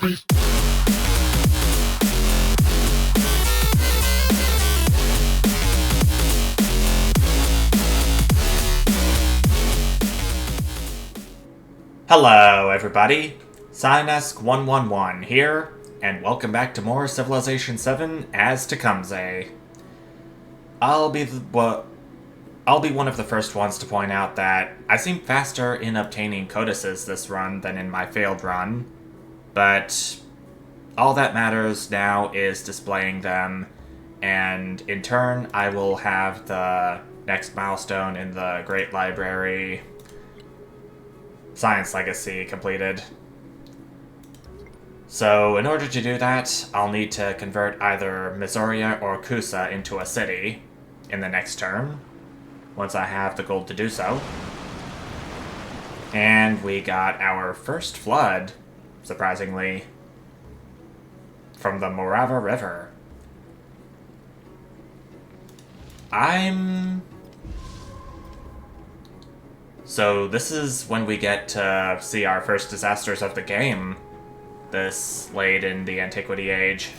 Hello, everybody. Sinesk111 here, and welcome back to more Civilization VII as Tecumseh. I'll be one of the first ones to point out that I seem faster in obtaining codices this run than in my failed run, but all that matters now is displaying them, and in turn I will have the next milestone in the Great Library Science Legacy completed. So in order to do that, I'll need to convert either Missoria or Kusa into a city in the next turn, once I have the gold to do so. And we got our first flood, surprisingly, from the Morava River. So this is when we get to see our first disasters of the game, this late in the Antiquity Age.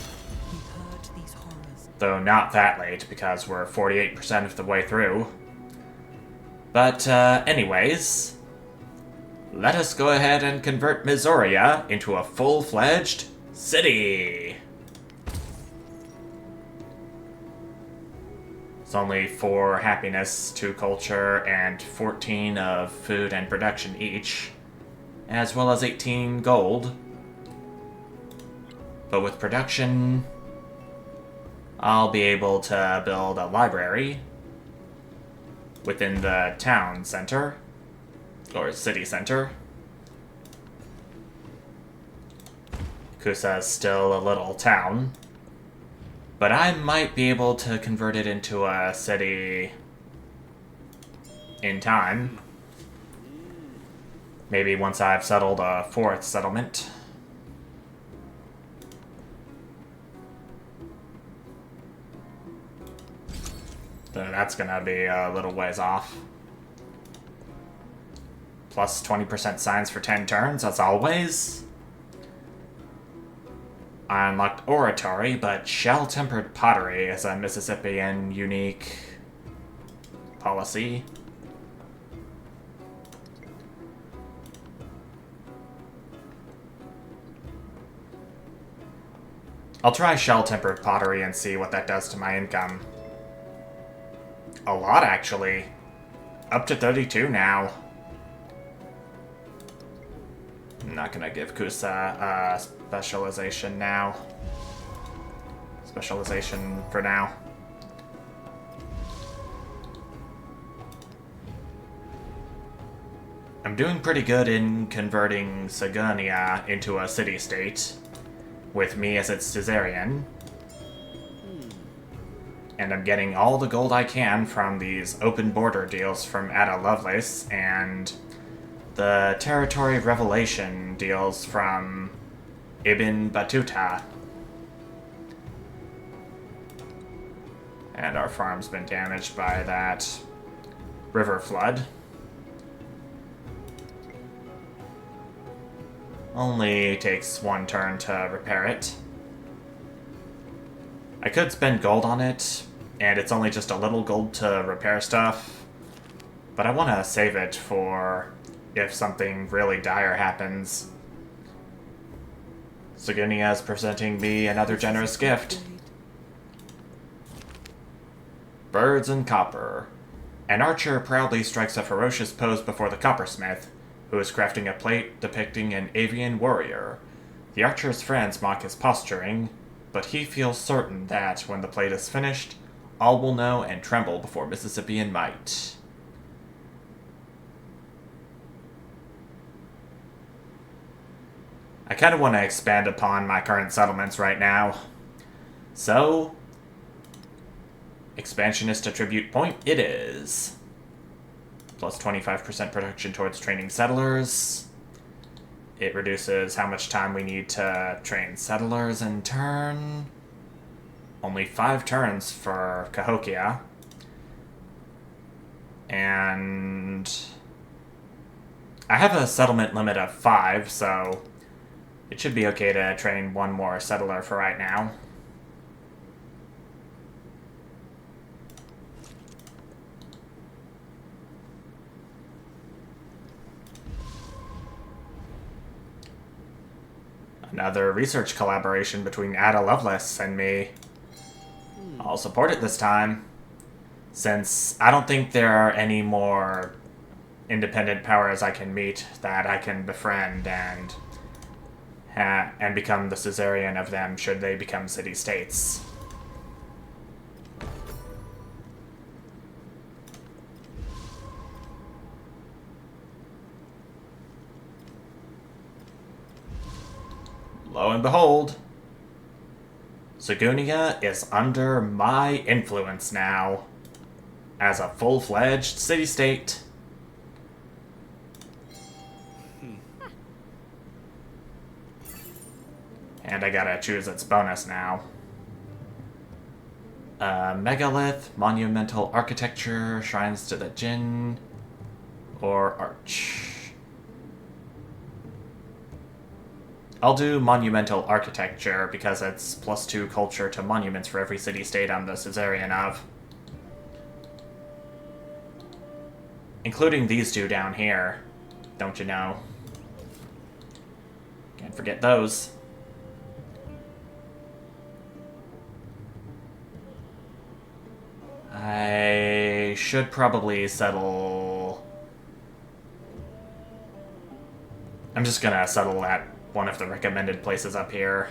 Though not that late, because we're 48% of the way through. But anyways, let us go ahead and convert Missoria into a full-fledged city. It's only 4 happiness, 2 culture, and 14 of food and production each, as well as 18 gold. But with production, I'll be able to build a library within the town center, or city center. Kusa's still a little town, but I might be able to convert it into a city in time. Maybe once I've settled a 4th settlement. That's gonna be a little ways off. Plus 20% science for 10 turns, as always. I unlocked Oratory, but Shell-Tempered Pottery is a Mississippian unique policy. I'll try Shell-Tempered Pottery and see what that does to my income. A lot, actually. Up to 32 now. I'm not gonna give Kusa specialization now. Specialization for now. I'm doing pretty good in converting Sagunia into a city-state, with me as its suzerain. And I'm getting all the gold I can from these open border deals from Ada Lovelace and the territory revelation deals from Ibn Battuta. And our farm's been damaged by that river flood. Only takes 1 turn to repair it. I could spend gold on it, and it's only just a little gold to repair stuff, but I want to save it for if something really dire happens. Sagunia is presenting me another generous gift. Birds and copper. An archer proudly strikes a ferocious pose before the coppersmith, who is crafting a plate depicting an avian warrior. The archer's friends mock his posturing, but he feels certain that, when the plate is finished, all will know and tremble before Mississippian might. I kind of want to expand upon my current settlements right now. So, expansionist attribute point it is. Plus 25% production towards training settlers. It reduces how much time we need to train settlers in turn. Only 5 turns for Cahokia. And I have a settlement limit of 5, so It should be okay to train one more settler for right now. Another research collaboration between Ada Lovelace and me. I'll support it this time, since I don't think there are any more independent powers I can meet that I can befriend and become the suzerain of them should they become city-states. Lo and behold, Sagunia is under my influence now, as a full-fledged city-state. And I gotta choose its bonus now. Megalith, monumental architecture, shrines to the Jinn, or arch. I'll do monumental architecture because it's +2 culture to monuments for every city-state I'm the suzerain of. Including these two down here, don't you know? Can't forget those. I should probably settle... I'm just gonna settle at one of the recommended places up here.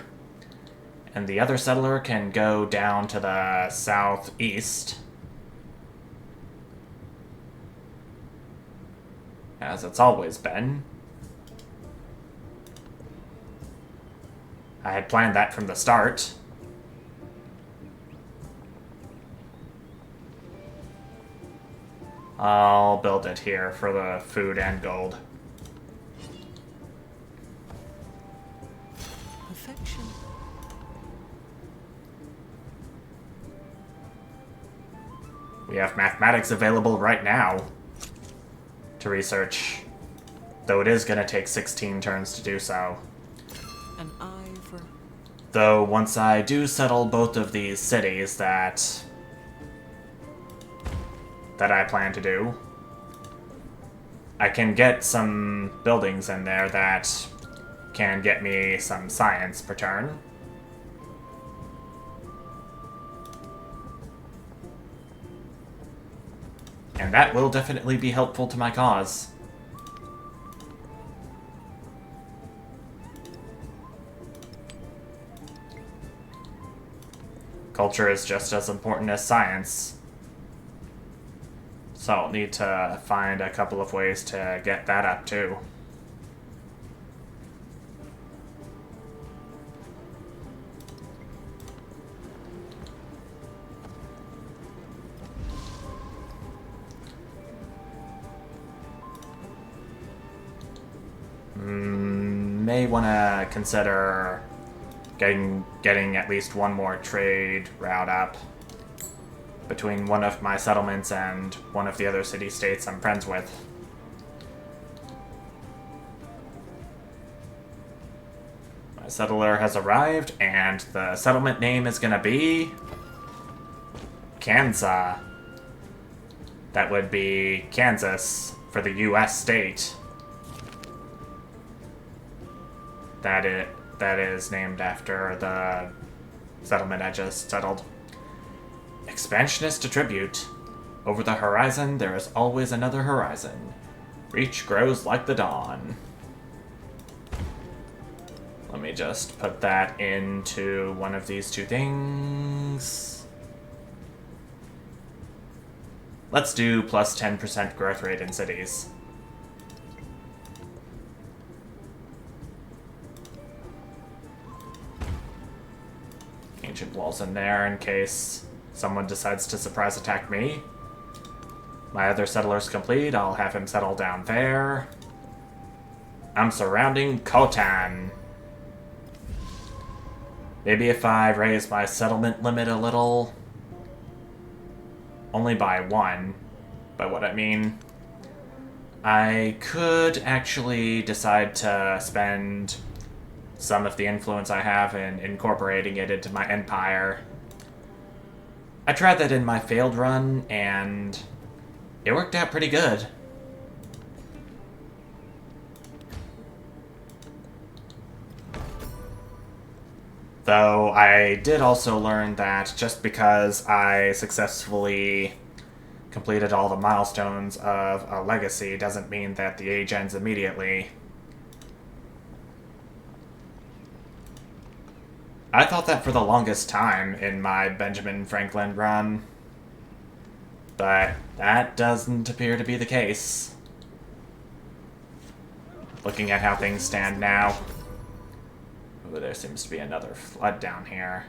And the other settler can go down to the southeast, as it's always been. I had planned that from the start. I'll build it here for the food and gold. Perfection. We have mathematics available right now to research, though it is going to take 16 turns to do so. An eye for... Though once I do settle both of these cities that I plan to do, I can get some buildings in there that can get me some science per turn. And that will definitely be helpful to my cause. Culture is just as important as science. So I'll need to find a couple of ways to get that up too. May want to consider getting at least one more trade route up between one of my settlements and one of the other city-states I'm friends with. My settler has arrived, and the settlement name is gonna be Kansas. That would be Kansas for the U.S. state. That is named after the settlement I just settled. Expansionist attribute. Over the horizon, there is always another horizon. Reach grows like the dawn. Let me just put that into one of these two things. Let's do plus 10% growth rate in cities. Ancient walls in there in case someone decides to surprise attack me. My other settler's complete. I'll have him settle down there. I'm surrounding Khotan. Maybe if I raise my settlement limit a little. Only by 1. By what I mean, I could actually decide to spend some of the influence I have in incorporating it into my empire. I tried that in my failed run, and it worked out pretty good. Though I did also learn that just because I successfully completed all the milestones of a legacy doesn't mean that the age ends immediately. I thought that for the longest time in my Benjamin Franklin run, but that doesn't appear to be the case. Looking at how things stand now. Ooh, there seems to be another flood down here.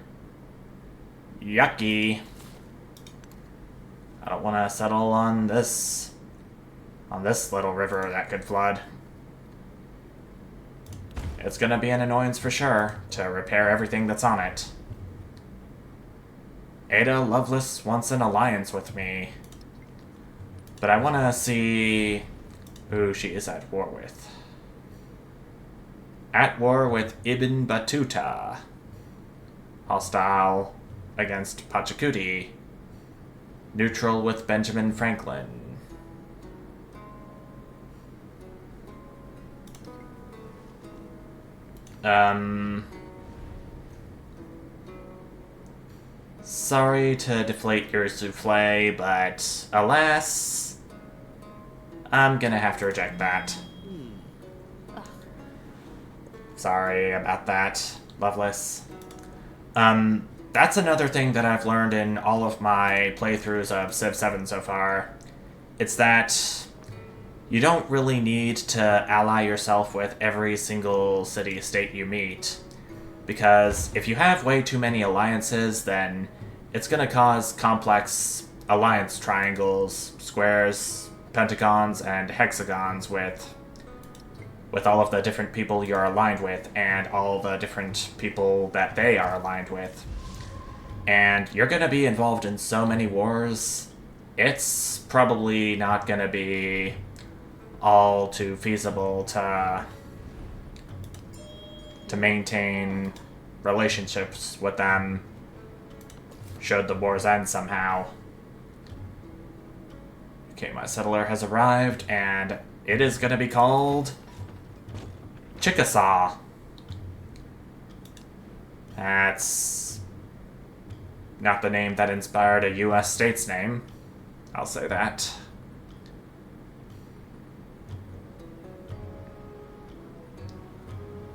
Yucky. I don't want to settle on this little river that could flood. It's gonna be an annoyance for sure to repair everything that's on it. Ada Lovelace wants an alliance with me, but I want to see who she is at war with. At war with Ibn Battuta. Hostile against Pachacuti. Neutral with Benjamin Franklin. Sorry to deflate your souffle, but alas, I'm gonna have to reject that. Sorry about that, Lovelace. That's another thing that I've learned in all of my playthroughs of Civ 7 so far. It's that you don't really need to ally yourself with every single city-state you meet. Because if you have way too many alliances, then it's going to cause complex alliance triangles, squares, pentagons, and hexagons with all of the different people you're aligned with and all the different people that they are aligned with. And you're going to be involved in so many wars, it's probably not going to be all too feasible to maintain relationships with them should the wars end somehow. Okay, my settler has arrived, and it is going to be called Chickasaw. That's not the name that inspired a U.S. state's name. I'll say that.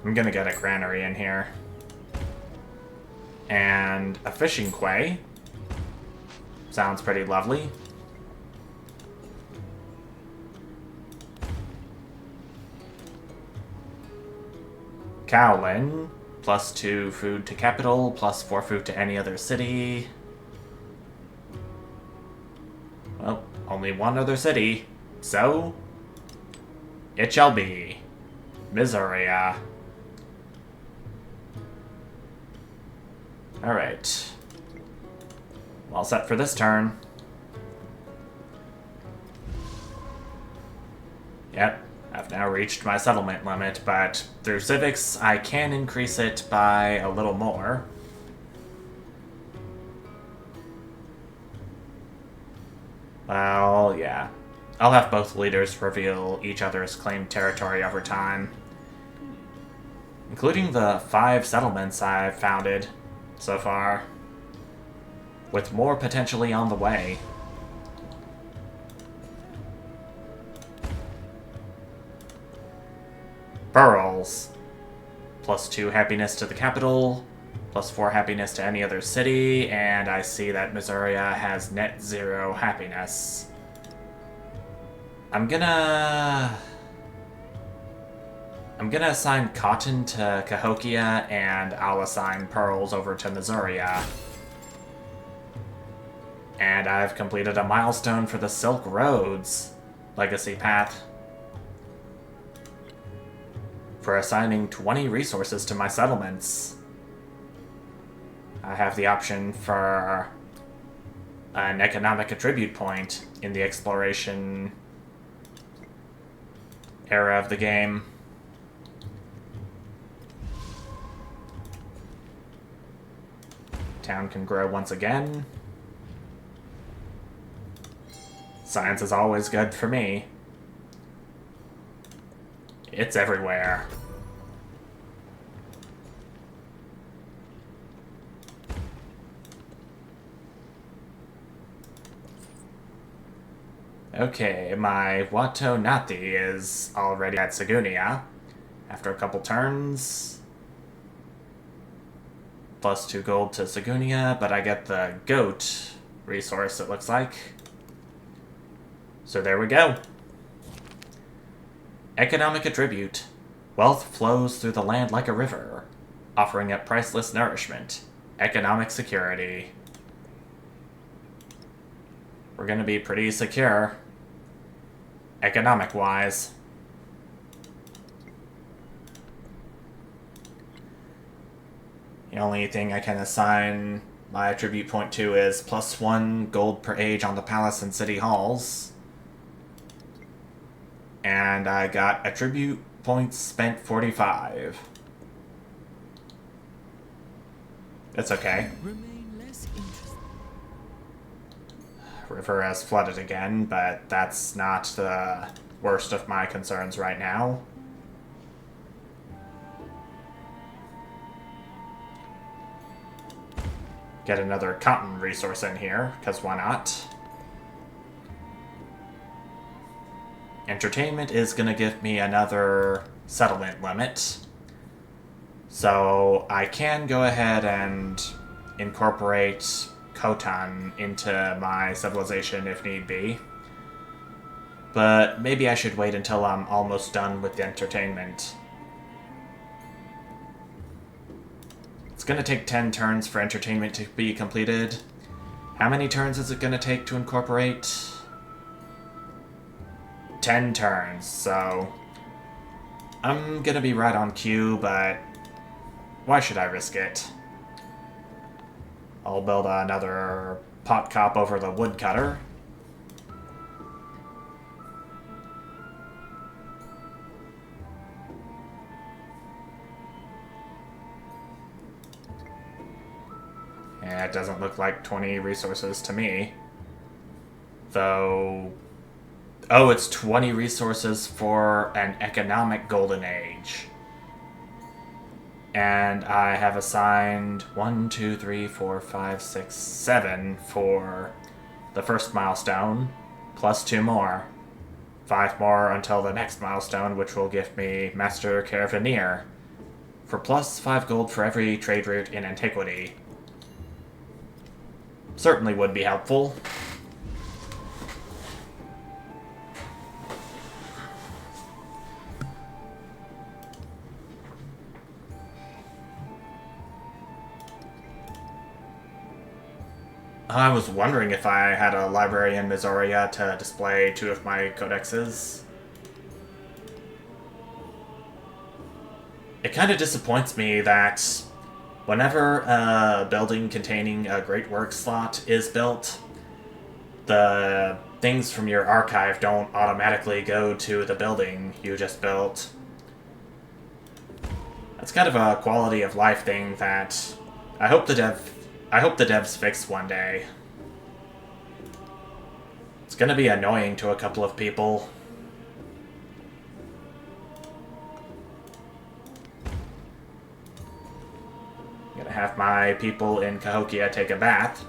I'm gonna get a granary in here. And a fishing quay. Sounds pretty lovely. Cowlin, +2 food to capital, +4 food to any other city. Well, only one other city, so it shall be. Missouri. Alright. All set for this turn. Yep, I've now reached my settlement limit, but through civics, I can increase it by a little more. Well, yeah. I'll have both leaders reveal each other's claimed territory over time. Including the 5 settlements I've founded so far, with more potentially on the way. Pearls. +2 happiness to the capital, +4 happiness to any other city, and I see that Missouri has net 0 happiness. I'm gonna assign cotton to Cahokia, and I'll assign pearls over to Missouri. And I've completed a milestone for the Silk Roads legacy path for assigning 20 resources to my settlements. I have the option for an economic attribute point in the exploration era of the game. Town can grow once again. Science is always good for me. It's everywhere. Okay, my Wato Nati is already at Segunia. After a couple turns. Plus 2 gold to Segunia, but I get the goat resource, it looks like. So there we go. Economic attribute. Wealth flows through the land like a river, offering up priceless nourishment. Economic security. We're gonna be pretty secure. Economic-wise. The only thing I can assign my attribute point to is +1 gold per age on the palace and city halls. And I got attribute points spent 45. It's okay. Remain less interested. River has flooded again, but that's not the worst of my concerns right now. Get another cotton resource in here, because why not? Entertainment is going to give me another settlement limit. So I can go ahead and incorporate Khotan into my civilization if need be. But maybe I should wait until I'm almost done with the entertainment. It's going to take 10 turns for entertainment to be completed. How many turns is it going to take to incorporate? 10 turns, so I'm going to be right on cue, but why should I risk it? I'll build another pot cop over the woodcutter. Yeah, it doesn't look like 20 resources to me. Though... Oh, it's 20 resources for an economic golden age. And I have assigned 1, 2, 3, 4, 5, 6, 7 for the first milestone, plus 2 more. 5 more until the next milestone, which will give me Master Caravaneer, for plus 5 gold for every trade route in Antiquity. Certainly would be helpful. I was wondering if I had a library in Missoria to display 2 of my codexes. It kind of disappoints me that whenever a building containing a Great Works slot is built, the things from your archive don't automatically go to the building you just built. That's kind of a quality of life thing that I hope the devs fix one day. It's gonna be annoying to a couple of people. I'm gonna have my people in Cahokia take a bath.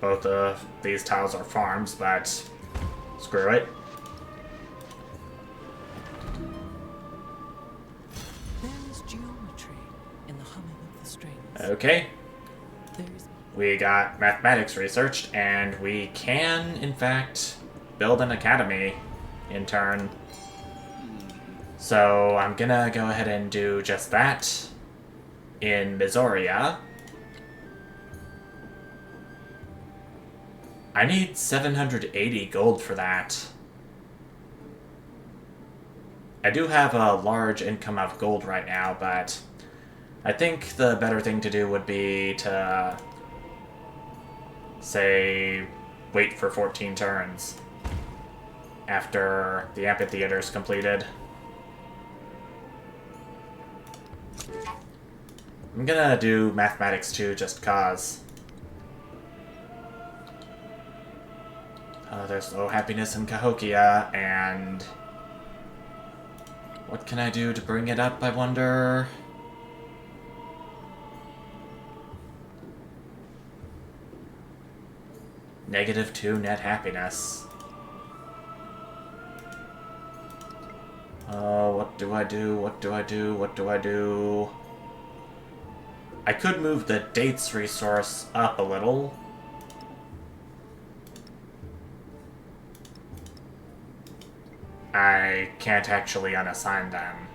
Both of these tiles are farms, but screw it. There's geometry in the humming of the strings. Okay. There's We got mathematics researched, and we can, in fact, build an academy in turn. So I'm gonna go ahead and do just that in Missoria. I need 780 gold for that. I do have a large income of gold right now, but I think the better thing to do would be to, say, wait for 14 turns. after the amphitheater's completed. I'm gonna do mathematics too, just cause. There's low happiness in Cahokia, and what can I do to bring it up, I wonder? -2 net happiness. Oh, what do I do? What do I do? What do I do? I could move the dates resource up a little. I can't actually unassign them.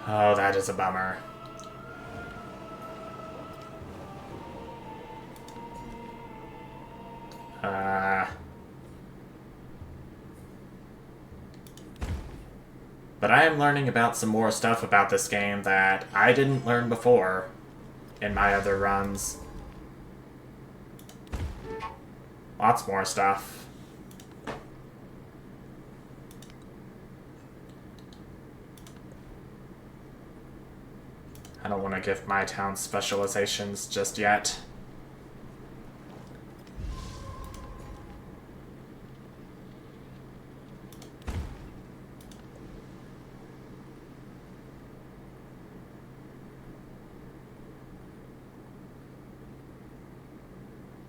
Oh, that is a bummer. But I am learning about some more stuff about this game that I didn't learn before in my other runs. Lots more stuff. I don't want to give my town specializations just yet.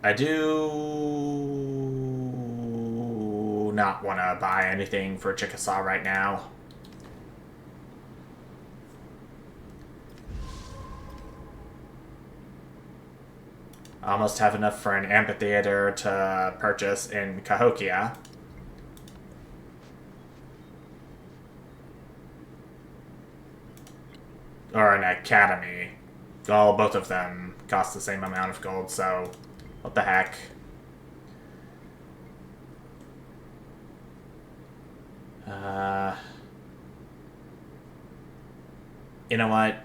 I do not want to buy anything for Chickasaw right now. I almost have enough for an amphitheater to purchase in Cahokia. Or an academy. Well, both of them cost the same amount of gold, so what the heck. You know what?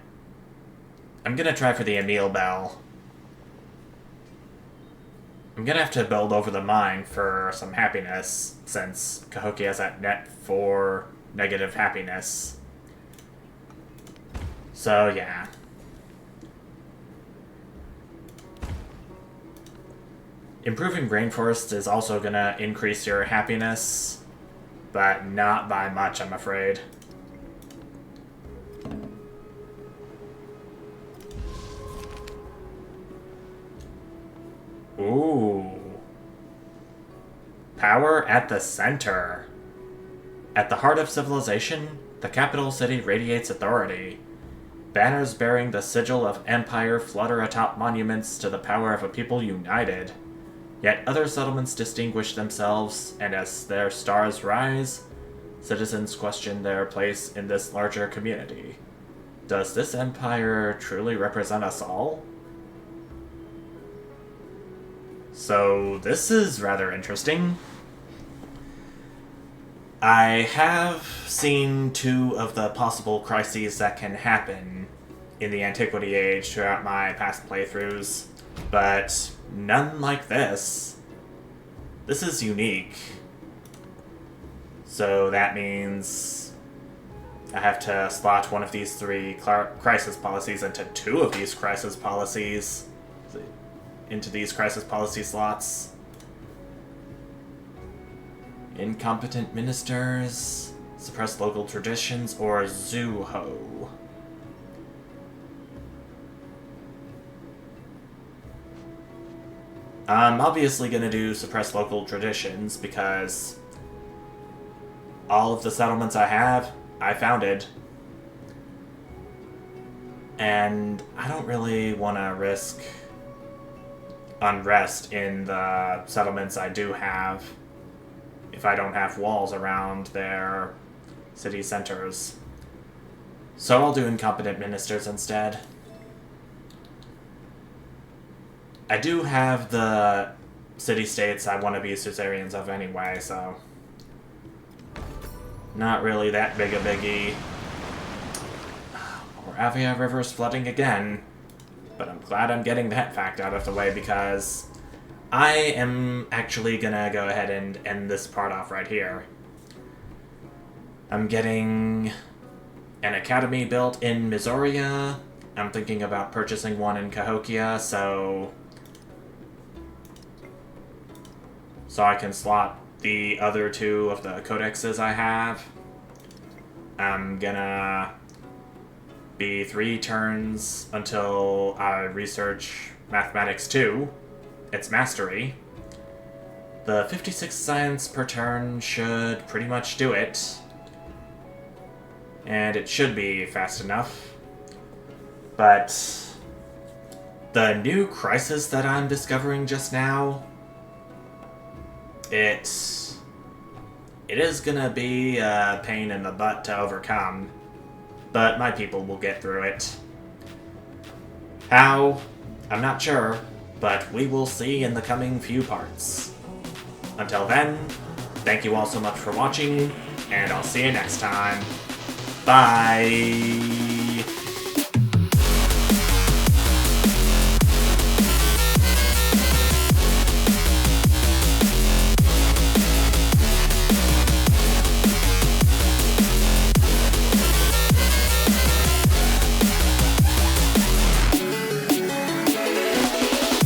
I'm gonna try for the Emil Bell. I'm gonna have to build over the mine for some happiness, since Cahokia has that net 4 negative happiness. So, yeah. Improving rainforests is also gonna increase your happiness, but not by much, I'm afraid. Ooh. Power at the center. At the heart of civilization, the capital city radiates authority. Banners bearing the sigil of empire flutter atop monuments to the power of a people united. Yet other settlements distinguish themselves, and as their stars rise, citizens question their place in this larger community. Does this empire truly represent us all? So, this is rather interesting. I have seen 2 of the possible crises that can happen in the Antiquity Age throughout my past playthroughs, but none like this. This is unique. So that means I have to slot one of these 3 crisis policies into 2 of these crisis policies. Into these crisis policy slots. Incompetent ministers, suppress local traditions, or Zuho. I'm obviously gonna do suppress local traditions because all of the settlements I founded. And I don't really want to risk unrest in the settlements I do have if I don't have walls around their city centers. So I'll do incompetent ministers instead. I do have the city-states I want to be suzerains of anyway, so not really that big a biggie. Moravia River's flooding again, but I'm glad I'm getting that fact out of the way because I am actually gonna go ahead and end this part off right here. I'm getting an academy built in Missoria. I'm thinking about purchasing one in Cahokia, so I can slot the other two of the codexes I have. I'm gonna be 3 turns until I research Mathematics 2, its mastery. The 56 science per turn should pretty much do it. And it should be fast enough. But the new crisis that I'm discovering just now, it is gonna be a pain in the butt to overcome, but my people will get through it. How? I'm not sure, but we will see in the coming few parts. Until then, thank you all so much for watching, and I'll see you next time. Bye!